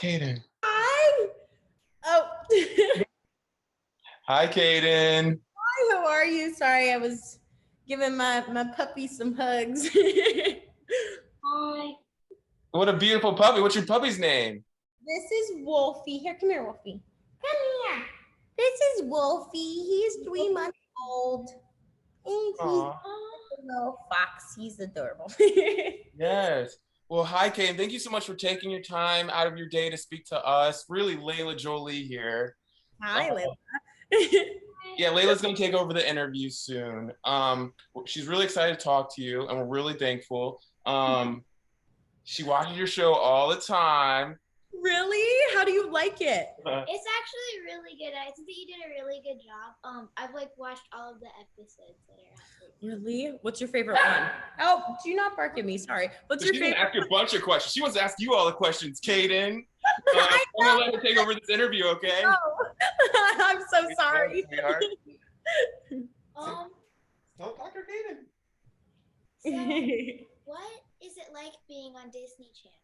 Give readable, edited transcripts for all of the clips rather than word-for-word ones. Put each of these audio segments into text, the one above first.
Kayden. Hi. Oh. Hi, Kayden. Hi, how are you? Sorry, I was giving my puppy some hugs. Hi. What a beautiful puppy. What's your puppy's name? This is Wolfie. Here, come here, Wolfie. Come here. This is Wolfie. He's 3 months old. And he's Aw. a little fox. He's adorable. Yes. Well, hi, Kayden. Thank you so much for taking your time out of your day to speak to us. Really, Layla Jolie here. Hi, Layla. Yeah, Layla's going to take over the interview soon. She's really excited to talk to you, and we're really thankful. She watches your show all the time. Really? How do you like it? It's actually really good. I think that you did a really good job. I've watched all of the episodes that are out. Really? What's your favorite one? Oh, do not bark at me. Sorry. What's your favorite? She's gonna ask you a bunch of questions. She wants to ask you all the questions, Kayden. I'm gonna let her take over this interview, okay? Oh. I'm so sorry. Don't talk to Kayden. So, what is it like being on Disney Channel?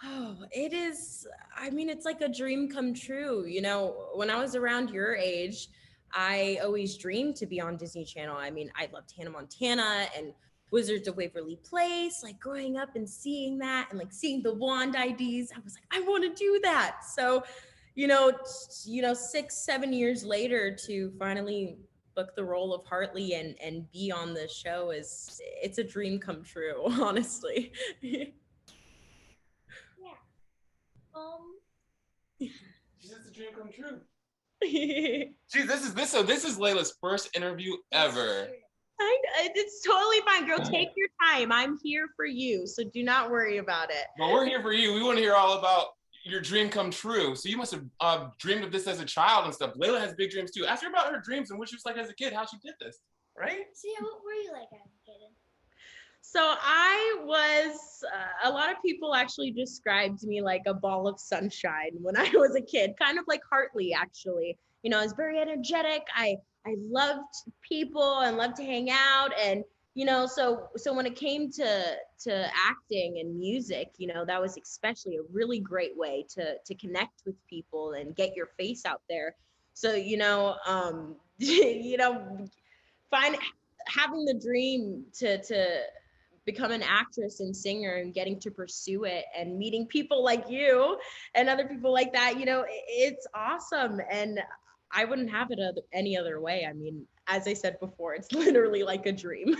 Oh, it is. I mean, it's like a dream come true. You know, when I was around your age, I always dreamed to be on Disney Channel. I mean, I loved Hannah Montana and Wizards of Waverly Place, like growing up and seeing that and like seeing the wand IDs. I was like, I want to do that. So, you know, 6, 7 years later to finally book the role of Hartley and be on the show it's a dream come true, honestly. She says the dream come true. Geez, this is Layla's first interview ever. It's totally fine, girl. Take your time. I'm here for you, so do not worry about it. Well, we're here for you. We want to hear all about your dream come true. So you must have dreamed of this as a child and stuff. Layla has big dreams too. Ask her about her dreams and what she was like as a kid, how she did this, right? So yeah, what were you like as a kid? So I was, a lot of people actually described me like a ball of sunshine when I was a kid, kind of like Hartley, actually. You know, I was very energetic. I loved people and loved to hang out. And, you know, so when it came to acting and music, you know, that was especially a really great way to connect with people and get your face out there. So, you know, having the dream to become an actress and singer and getting to pursue it and meeting people like you and other people like that, you know, it's awesome. And I wouldn't have it any other way. I mean, as I said before, it's literally like a dream.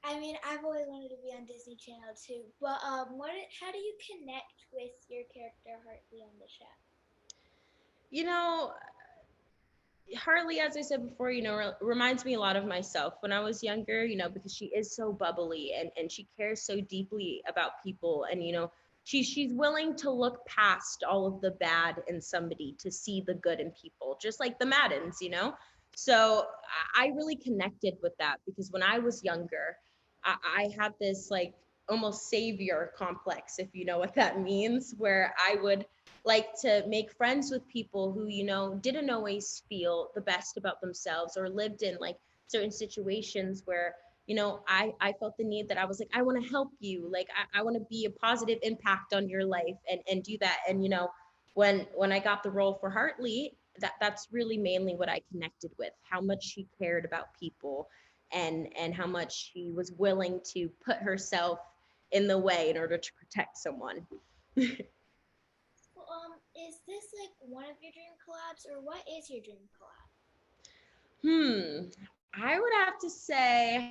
I mean, I've always wanted to be on Disney Channel too. But how do you connect with your character Hartley on the show? You know, Hartley, as I said before, you know, reminds me a lot of myself when I was younger, you know, because she is so bubbly and she cares so deeply about people. And, you know, she's willing to look past all of the bad in somebody to see the good in people, just like the Maddens, you know? So I really connected with that because when I was younger, I had this like almost savior complex, if you know what that means, where I would like to make friends with people who, you know, didn't always feel the best about themselves or lived in like certain situations where, you know, I felt the need that I was like, I want to help you. Like, I want to be a positive impact on your life and do that. And, you know, when I got the role for Hartley, that's really mainly what I connected with, how much she cared about people and how much she was willing to put herself in the way in order to protect someone. Is this like one of your dream collabs, or what is your dream collab? I would have to say,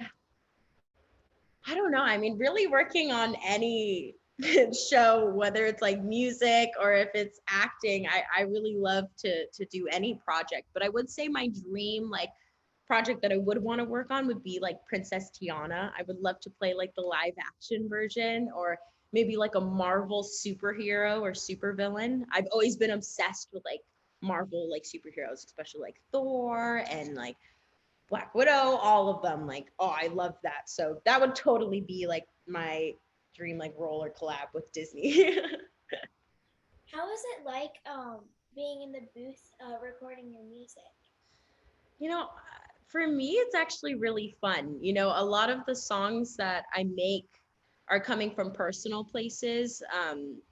I don't know. I mean, really working on any show, whether it's like music or if it's acting, I really love to do any project. But I would say my dream like project that I would want to work on would be like Princess Tiana. I would love to play like the live action version or maybe like a Marvel superhero or supervillain. I've always been obsessed with like Marvel like superheroes, especially like Thor and like Black Widow, all of them. Like, oh, I love that. So that would totally be like my dream like role or collab with Disney. How is it like being in the booth recording your music? You know, for me, it's actually really fun. You know, a lot of the songs that I make are coming from personal places,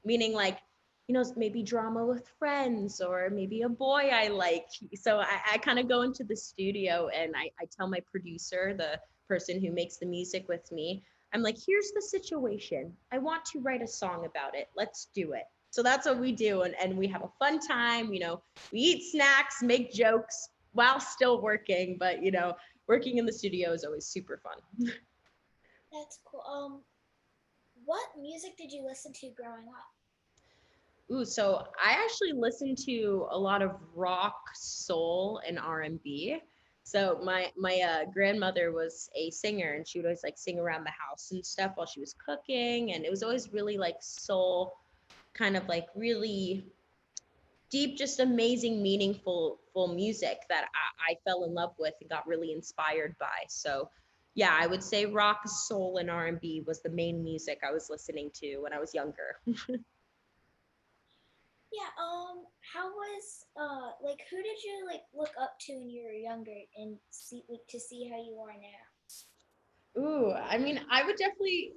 meaning like, you know, maybe drama with friends or maybe a boy I like. So I kind of go into the studio and I tell my producer, the person who makes the music with me, I'm like, here's the situation. I want to write a song about it. Let's do it. So that's what we do. And we have a fun time. You know, we eat snacks, make jokes while still working. But, you know, working in the studio is always super fun. That's cool. What music did you listen to growing up? Ooh, so I actually listen to a lot of rock, soul, and R&B. So my grandmother was a singer, and she would always like sing around the house and stuff while she was cooking, and it was always really like soul, kind of like really deep, just amazing, meaningful full music that I fell in love with and got really inspired by. So yeah, I would say rock, soul, and R&B was the main music I was listening to when I was younger. Yeah, how was like who did you like look up to when you were younger and see like to see how you are now? Ooh, I mean, I would definitely,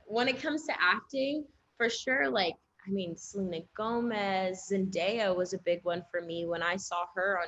when it comes to acting, for sure, like, I mean, Selena Gomez, Zendaya was a big one for me when I saw her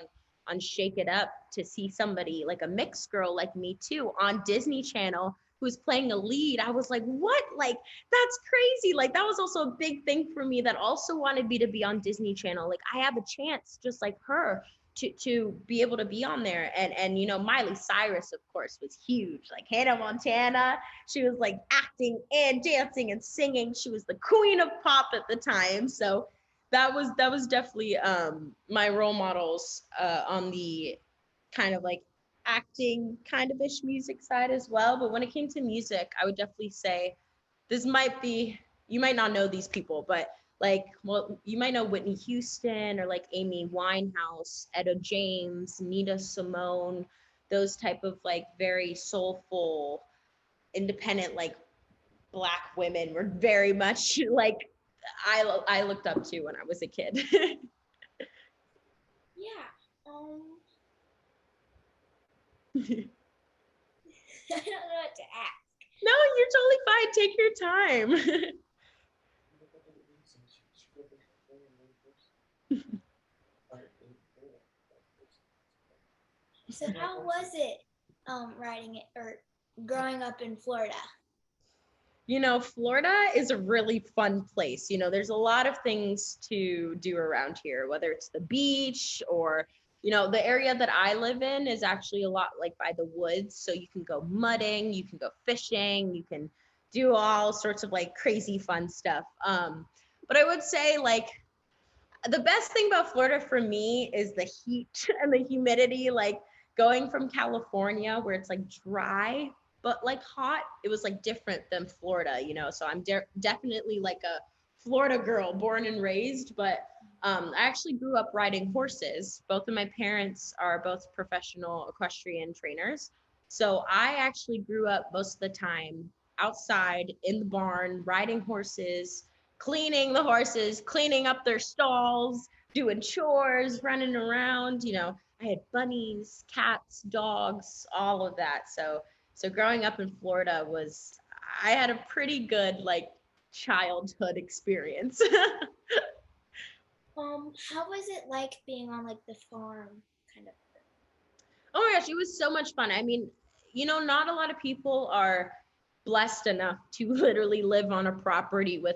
on Shake It Up, to see somebody like a mixed girl like me too on Disney Channel who's playing a lead. I was like, what? Like, that's crazy. Like, that was also a big thing for me that also wanted me to be on Disney Channel. Like, I have a chance just like her to be able to be on there. And you know, Miley Cyrus of course was huge, like Hannah Montana. She was like acting and dancing and singing. She was the queen of pop at the time. So that was definitely my role models on the kind of like acting kind of ish music side as well. But when it came to music, I would definitely say this might be, you might not know these people, but like, well, you might know Whitney Houston or like Amy Winehouse, Etta James, Nina Simone, those type of like very soulful, independent, like Black women were very much like I looked up to when I was a kid. Yeah. No, I don't know what to ask. you're totally fine. Take your time. So how was it writing it or growing up in Florida? You know, Florida is a really fun place. You know, there's a lot of things to do around here, whether it's the beach or, you know, the area that I live in is actually a lot like by the woods. So you can go mudding, you can go fishing, you can do all sorts of like crazy fun stuff. But I would say like the best thing about Florida for me is the heat and the humidity. Like going from California where it's like dry but like hot, it was like different than Florida, you know. So I'm definitely like a Florida girl, born and raised. But I actually grew up riding horses. Both of my parents are both professional equestrian trainers. So I actually grew up most of the time outside in the barn riding horses, cleaning the horses, cleaning up their stalls, doing chores, running around. You know, I had bunnies, cats, dogs, all of that. So growing up in Florida was, I had a pretty good like childhood experience. How was it like being on like the farm kind of? Oh my gosh, it was so much fun. I mean, you know, not a lot of people are blessed enough to literally live on a property with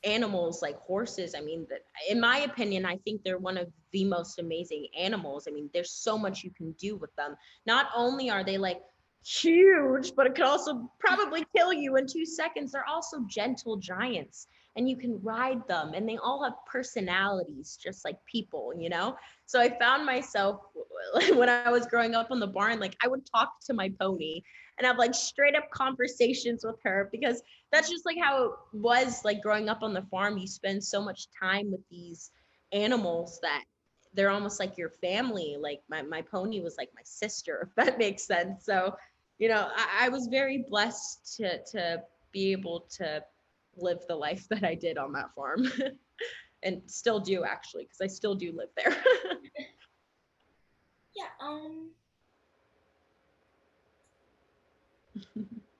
animals like horses. I mean, in my opinion, I think they're one of the most amazing animals. I mean, there's so much you can do with them. Not only are they like huge, but it could also probably kill you in 2 seconds. They're also gentle giants and you can ride them and they all have personalities just like people, you know? So I found myself when I was growing up on the barn, like I would talk to my pony and have like straight up conversations with her because that's just like how it was like growing up on the farm. You spend so much time with these animals that they're almost like your family. Like my pony was like my sister, if that makes sense. So, you know, I was very blessed to be able to live the life that I did on that farm. And still do actually, because I still do live there. Yeah.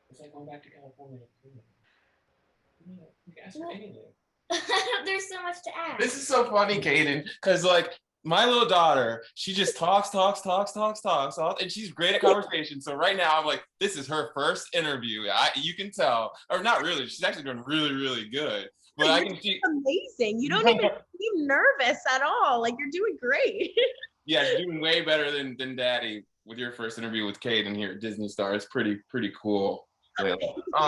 It's like going back to California. You can ask her anything. There's so much to ask. This is so funny, Kayden, because like my little daughter, she just talks, and she's great at conversation. So right now, I'm like, this is her first interview. You can tell, or not really. She's actually doing really, really good. But I can see amazing. You don't even seem nervous at all. Like you're doing great. Yeah, you're doing way better than Daddy with your first interview with Kayden here at Disney Star. It's pretty cool. Layla.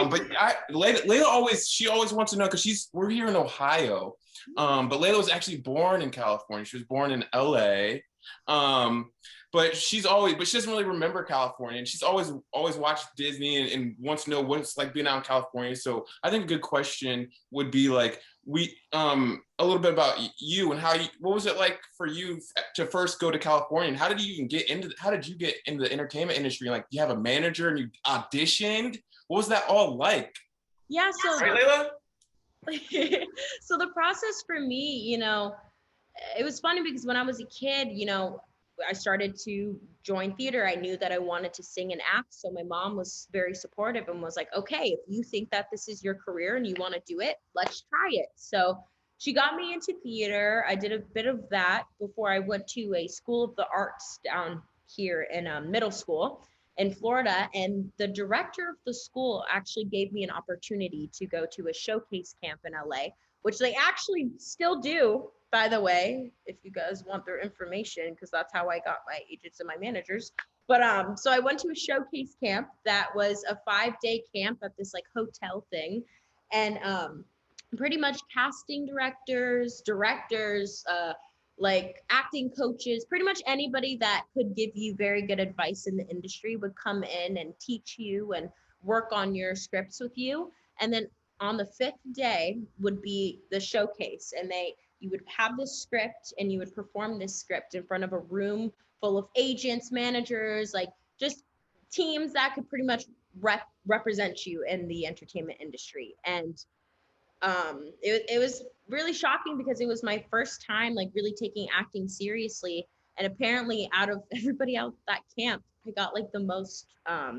But Layla always wants to know because we're here in Ohio, but Layla was actually born in California. She was born in LA, but she doesn't really remember California, and she's always watched Disney and wants to know what it's like being out in California. So I think a good question would be like a little bit about you and what was it like for you to first go to California, and how did you get into the entertainment industry? Like, you have a manager and you auditioned. What was that all like? Yeah, so right, Layla? So the process for me, it was funny because when I was a kid, I started to join theater. I knew that I wanted to sing and act. So my mom was very supportive and was like, okay, if you think that this is your career and you want to do it, let's try it. So she got me into theater. I did a bit of that before I went to a school of the arts down here in middle school in Florida. And the director of the school actually gave me an opportunity to go to a showcase camp in LA, which they actually still do, by the way, if you guys want their information, because that's how I got my agents and my managers. But so I went to a showcase camp that was a 5-day camp at this like hotel thing. And pretty much casting directors, like acting coaches, pretty much anybody that could give you very good advice in the industry would come in and teach you and work on your scripts with you. And then on the 5th day would be the showcase, and you would have this script and you would perform this script in front of a room full of agents, managers, like just teams that could pretty much represent you in the entertainment industry. And it was really shocking because it was my first time like really taking acting seriously. And apparently out of everybody else at that camp, I got like the most, how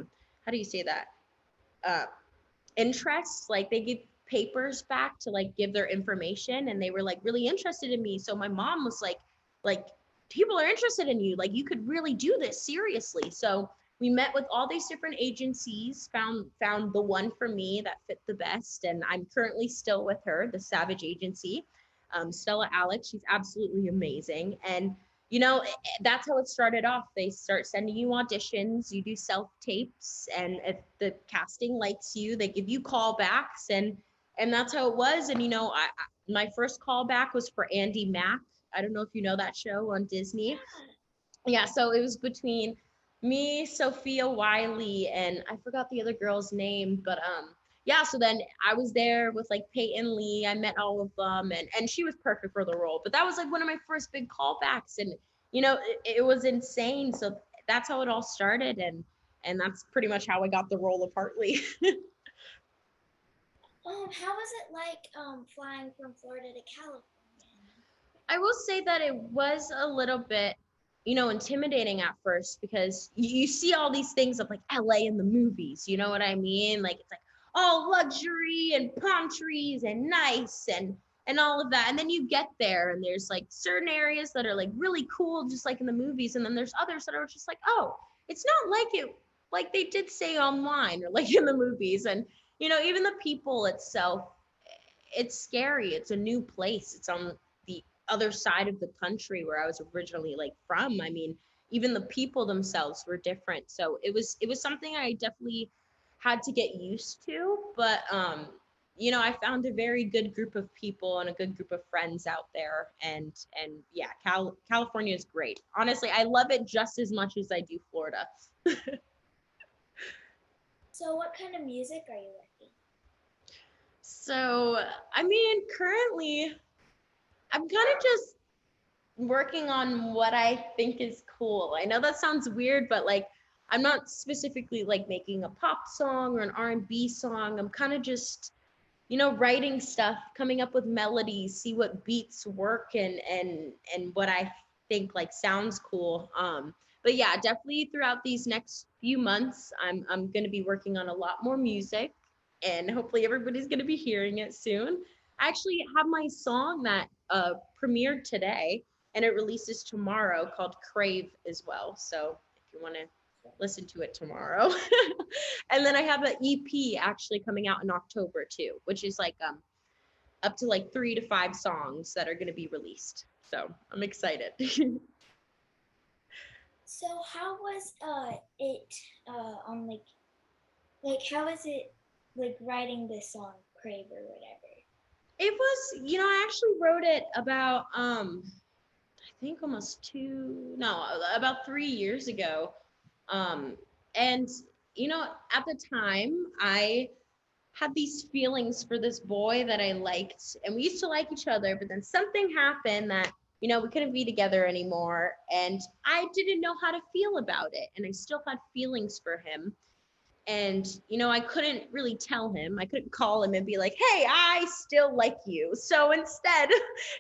do you say that? Interest. Like they give papers back to like give their information, and they were like really interested in me. So my mom was like people are interested in you, like you could really do this seriously. So we met with all these different agencies, found the one for me that fit the best, and I'm currently still with her, the Savage Agency. Stella Alex, she's absolutely amazing. And that's how it started off. They start sending you auditions, you do self tapes, and if the casting likes you, they give you callbacks, and that's how it was. And my first callback was for Andy Mack. I don't know if you know that show on Disney. Yeah, so it was between me, Sophia Wiley, and I forgot the other girl's name, but yeah, so then I was there with like Peyton Lee. I met all of them, and she was perfect for the role. But that was like one of my first big callbacks, and it was insane. So that's how it all started, and that's pretty much how I got the role of Hartley. How was it like flying from Florida to California? I will say that it was a little bit, intimidating at first, because you see all these things of like LA in the movies, you know what I mean? Like it's like all luxury and palm trees and nice and all of that. And then you get there and there's like certain areas that are like really cool, just like in the movies. And then there's others that are just like, oh, it's not like they did say online or like in the movies. And, even the people itself, it's scary. It's a new place. It's on the other side of the country where I was originally like from. I mean, even the people themselves were different. So it was something I definitely had to get used to. But I found a very good group of people and a good group of friends out there. And yeah, California is great. Honestly, I love it just as much as I do Florida. So what kind of music are you working? So, I mean, currently I'm kind of just working on what I think is cool. I know that sounds weird, but like I'm not specifically like making a pop song or an R&B song. I'm kind of just, writing stuff, coming up with melodies, see what beats work and what I think like sounds cool. But yeah, definitely throughout these next few months, I'm going to be working on a lot more music. and hopefully everybody's going to be hearing it soon. I actually have my song that premiered today, and it releases tomorrow, called Crave as well. So if you want to listen to it tomorrow. And then I have an EP actually coming out in October too, which is like up to like 3 to 5 songs that are going to be released. So I'm excited. So how was it on how was it like writing the song Crave or whatever? It was, I actually wrote it about I think about 3 years ago. And at the time I had these feelings for this boy that I liked, and we used to like each other, but then something happened that, we couldn't be together anymore. And I didn't know how to feel about it. And I still had feelings for him. And, I couldn't really tell him. I couldn't call him and be like, hey, I still like you. So instead,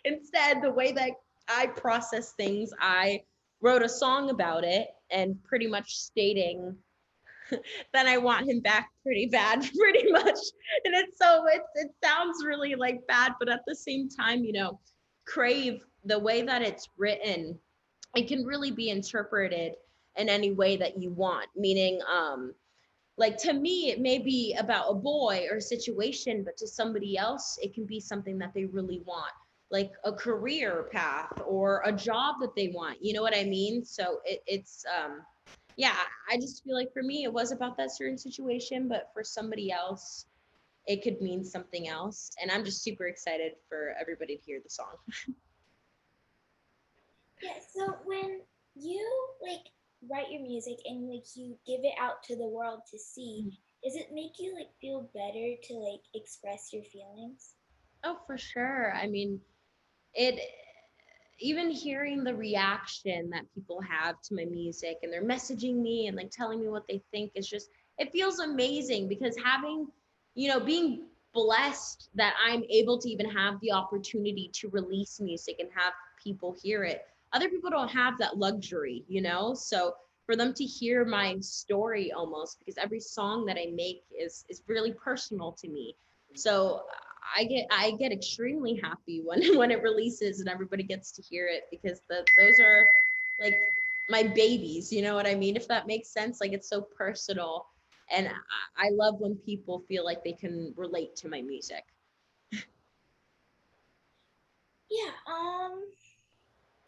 the way that I process things, I wrote a song about it, and pretty much stating that I want him back pretty bad, pretty much. And it sounds really like bad, but at the same time, Crave, the way that it's written, it can really be interpreted in any way that you want. Meaning, like to me, it may be about a boy or a situation, but to somebody else, it can be something that they really want, like a career path or a job that they want. You know what I mean? So it's yeah, I just feel like for me, it was about that certain situation, but for somebody else, it could mean something else. And I'm just super excited for everybody to hear the song. Yeah, so when you write your music and you give it out to the world to see, does it make you feel better to express your feelings? Oh, for sure. I mean, even hearing the reaction that people have to my music, and they're messaging me and telling me what they think, is just, it feels amazing, because having, being blessed that I'm able to even have the opportunity to release music and have people hear it. Other people don't have that luxury, so for them to hear my story almost, because every song that I make is really personal to me. So I get extremely happy when it releases and everybody gets to hear it, because those are my babies, you know what I mean? If that makes sense, it's so personal, and I love when people feel like they can relate to my music. Yeah.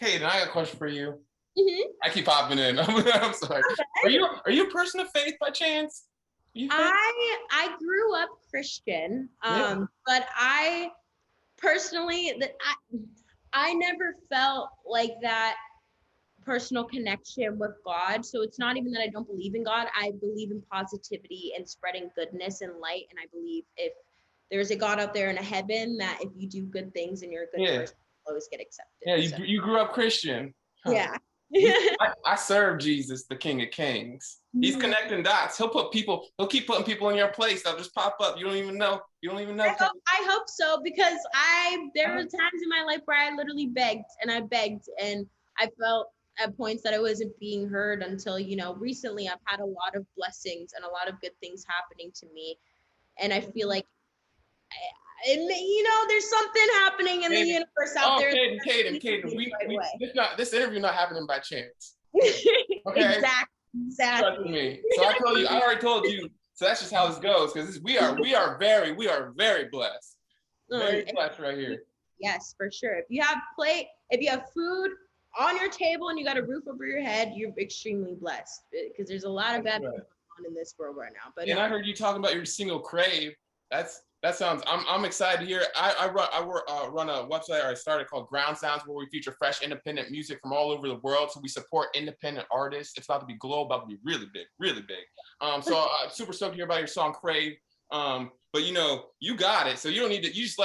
Kayden, I got a question for you. Mm-hmm. I keep popping in. I'm sorry. Okay. Are you a person of faith by chance? I grew up Christian, but I personally, I never felt like that personal connection with God. So it's not even that I don't believe in God. I believe in positivity and spreading goodness and light. And I believe if there's a God out there in a heaven, that if you do good things and you're a good person, you'll always get accepted. Yeah, you grew up Christian. Huh. Yeah. I serve Jesus, the King of Kings. He's connecting dots. He'll keep putting people in your place. They'll just pop up. You don't even know. I hope so, because there were times in my life where I literally begged, and I felt at points that I wasn't being heard until, recently I've had a lot of blessings and a lot of good things happening to me. And I feel like, there's something happening in the universe out there. Kayden, this interview not happening by chance. Okay? Exactly. Trust me. So I already told you. So that's just how this goes, because we are very blessed. Very blessed right here. Yes, for sure. If you have food on your table and you got a roof over your head, you're extremely blessed, because there's a lot of bad people going on in this world right now. But I heard you talking about your single Crave. That sounds. I'm excited to hear it. I run a website, or I started, called Ground Sounds, where we feature fresh independent music from all over the world. So we support independent artists. It's about to be global, about to be really big, really big. So I'm super stoked to hear about your song Crave. But you got it. So you don't need to. You just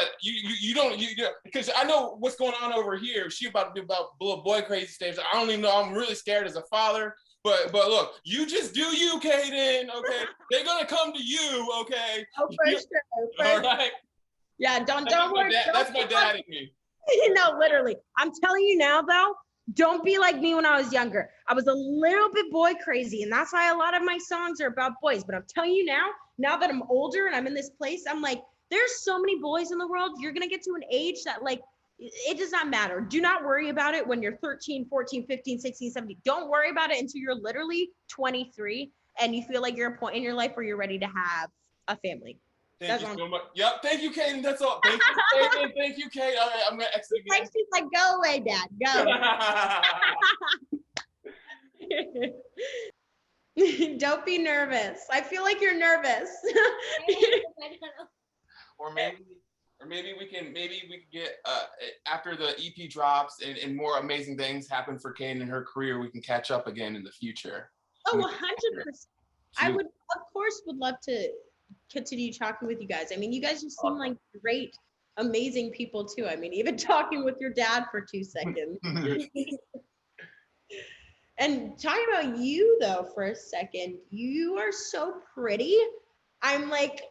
because I know what's going on over here. She about to do about little boy crazy stage. I don't even know. I'm really scared as a father. But look, you just do you, Kayden, okay? They're gonna come to you, okay? Oh, for sure. All right. Yeah, don't worry. That's my dad in me. No, literally. I'm telling you now, though, Don't be like me when I was younger. I was a little bit boy crazy, and that's why a lot of my songs are about boys. But I'm telling you now that I'm older and I'm in this place, I'm like, there's so many boys in the world. You're going to get to an age that like, it does not matter. Do not worry about it when you're 13, 14, 15, 16, 17. Don't worry about it until you're literally 23 and you feel like you're at a point in your life where you're ready to have a family. Thank you so much. Yep. Thank you, Kayden. That's all. Thank you, Kayden. Thank you, Kayden. All right, I'm gonna exit again. She's like, go away, Dad. Go. Don't be nervous. I feel like you're nervous. Or maybe we can get after the EP drops and more amazing things happen for Kayden and her career, we can catch up again in the future. Oh, 100%. I would, of course, would love to continue talking with you guys. I mean, you guys just seem like great, amazing people too. I mean, even talking with your dad for 2 seconds. And talking about you though for a second, you are so pretty. I'm like,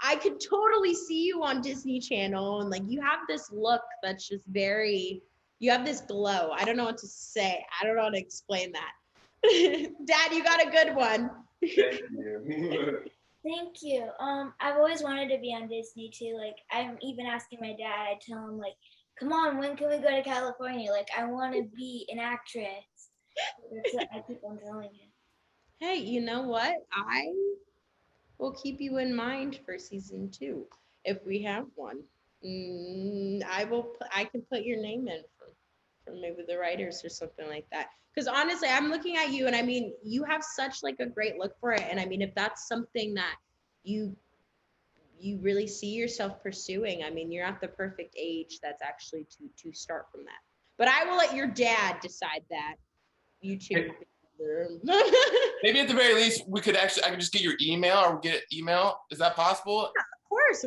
I could totally see you on Disney Channel, and like you have this look that's just very, you have this glow. I don't know what to say. I don't know how to explain that. Dad, you got a good one. Thank you. Thank you. I've always wanted to be on Disney too. Like, I'm even asking my dad. I tell him like, "Come on, when can we go to California? Like, I want to be an actress." That's what I keep on telling him. Hey, you know what? I will keep you in mind for season 2 if we have one. I can put your name in for maybe the writers or something like that. Because honestly, I'm looking at you, and I mean, you have such like a great look for it. And I mean, if that's something that you really see yourself pursuing, I mean, you're at the perfect age that's actually to start from that. But I will let your dad decide that. You two. Maybe at the very least, I could just get your email or get an email. Is that possible? Yeah, of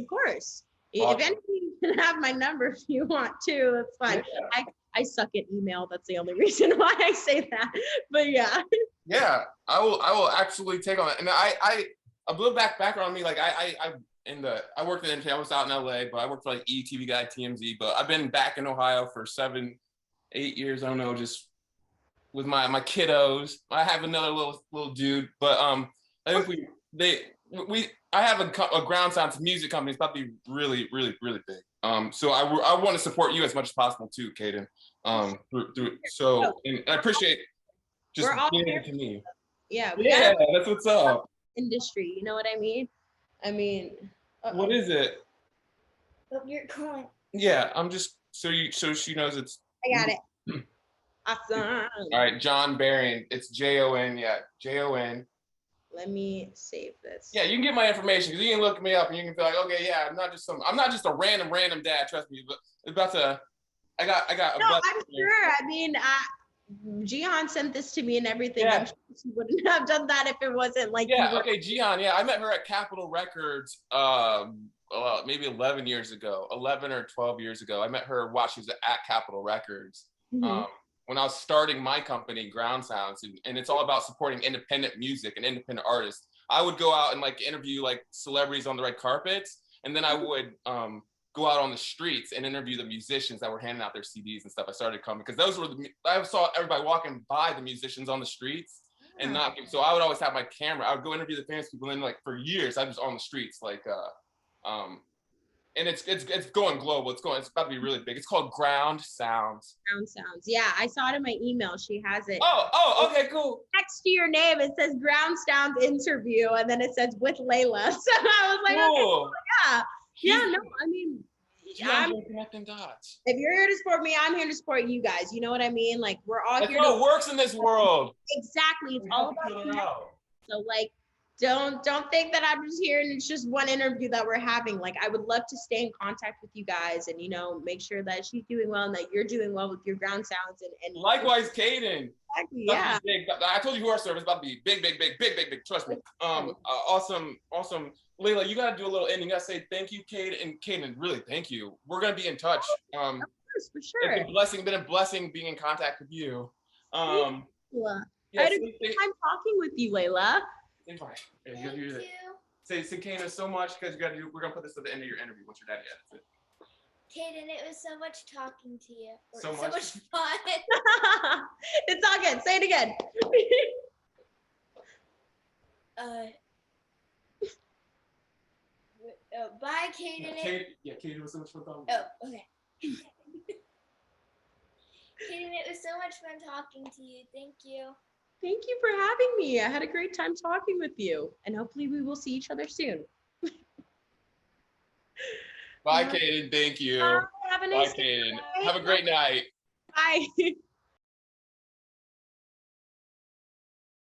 course. Awesome. If anything, you can have my number if you want to. That's fine. Yeah. I suck at email. That's the only reason why I say that. But yeah. Yeah, I will absolutely take on it. And a little background on me, like I worked in entertainment. I was out in LA, but I worked for like ETV Guide, TMZ. But I've been back in Ohio for 7-8 years. I don't know, just with my kiddos. I have another little dude, but I think I have a ground sounds music company. It's about to be really, really, really big. So I want to support you as much as possible too, Kayden. So and I appreciate just being here to me. Yeah. That's what's up. Industry, you know what I mean? What is it? Oh, you're calling. Yeah, I'm just so she knows it's. I got it. Awesome. All right, John Berrien. It's Jon. Yeah, Jon. Let me save this. Yeah, you can get my information because you can look me up and you can be like, okay, yeah, I'm not just a random dad. Trust me, but it's about to. I got. No, I'm sure. I mean, Jihan sent this to me and everything. Yeah. I'm sure she wouldn't have done that if it wasn't like. Yeah. Okay, Jihan. Yeah, I met her at Capitol Records. Maybe 11 years ago, 11 or 12 years ago. I met her while she was at Capitol Records. Mm-hmm. When I was starting my company, Ground Sounds, and it's all about supporting independent music and independent artists. I would go out and like interview like celebrities on the red carpets, and then I would go out on the streets and interview the musicians that were handing out their CDs and stuff. I started coming because those were I saw everybody walking by the musicians on the streets and not. So I would always have my camera. I would go interview the famous people, and then like for years I was on the streets like and it's going global. It's about to be really big. It's called Ground Sounds. Ground Sounds. Yeah, I saw it in my email. She has it. Oh, okay, cool. Next to your name, it says Ground Sounds interview, and then it says with Layla. So I was like, cool. Okay, yeah. No, I mean, I'm connecting dots. If you're here to support me, I'm here to support you guys. You know what I mean? Like we're all That's here. That's how it works in this world. Exactly. It's all about you. So like. Don't think that I'm just here and it's just one interview that we're having. Like I would love to stay in contact with you guys and make sure that she's doing well and that you're doing well with your Ground Sounds and likewise, Kayden. Exactly, yeah. Big. I told you who our service is about to be big. Trust me. Awesome. Layla, you gotta do a little ending. You gotta say thank you, Kayden, and Kayden, really thank you. We're gonna be in touch. Of course, for sure. It's been a blessing being in contact with you. I had a good time talking with you, Layla. Thank you. Say Kayden so much because we're gonna put this at the end of your interview once your daddy edits it. Kayden, it was so much talking to you. So So much? much fun. It's all good. Say it again. Bye, Kayden. Kayden was so much fun talking. Oh, okay. Kayden, it was so much fun talking to you. Thank you. Thank you for having me. I had a great time talking with you, and hopefully we will see each other soon. Bye, Kayden. Thank you. Bye. Have a nice Bye, Kayden. day. Have a great night. Bye.